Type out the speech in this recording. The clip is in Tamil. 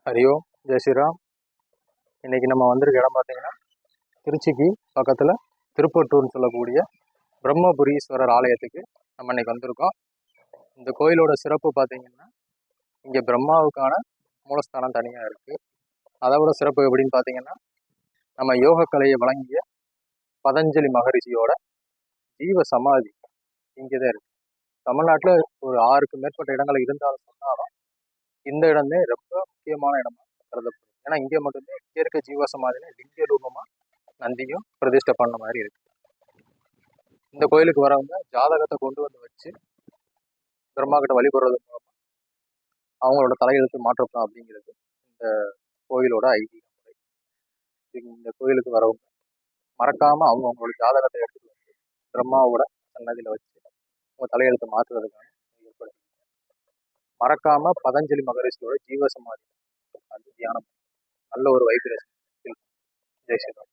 ஹரியோ, ஜெய் ஸ்ரீராம். இன்றைக்கி நம்ம வந்திருக்க இடம் பார்த்திங்கன்னா திருச்சிக்கு பக்கத்தில் திருப்பட்டூர்னு சொல்லக்கூடிய பிரம்மபுரீஸ்வரர் ஆலயத்துக்கு நம்ம இன்றைக்கி வந்திருக்கோம். இந்த கோயிலோட சிறப்பு பார்த்திங்கன்னா இங்கே பிரம்மாவுக்கான மூலஸ்தானம் தனியாக இருக்குது. அதை விட சிறப்பு எப்படின்னு பார்த்திங்கன்னா நம்ம யோகக்கலையை வழங்கிய பதஞ்சலி மகரிஷியோட ஜீவ சமாதி இங்கே தான் இருக்குது. தமிழ்நாட்டில் ஒரு 6க்கு மேற்பட்ட இடங்கள் இருந்தாலும் சொன்னாலும் இந்த இடமே ரொம்ப முக்கியமான இடமா கருதப்படுது. ஏன்னா இங்கே மட்டுமே இங்கே இருக்க ஜீவ சமாதியில லிங்க ரூபமாக நந்தியும் பிரதிஷ்டை பண்ண மாதிரி இருக்கு. இந்த கோயிலுக்கு வரவங்க ஜாதகத்தை கொண்டு வந்து வச்சு பிரம்மா கிட்ட வழிபடுறது மூலமா அவங்களோட தலையெழுத்து மாற்றப்படும் அப்படிங்கிறது இந்த கோயிலோட ஐதீக முறை. இந்த கோயிலுக்கு வரவங்க மறக்காம அவங்களோட ஜாதகத்தை எடுத்துட்டு வந்து பிரம்மாவோட சன்னதியில வச்சு அவங்க தலையெழுத்து மாற்றுறதுக்கான ஏற்படுத்தி மறக்காம பதஞ்சலி மகரிஷியோட ஜீவ சமாதி அது தியானம் நல்ல ஒரு வைப்ரேஷன். ஜெய் ஸ்ரீராம்.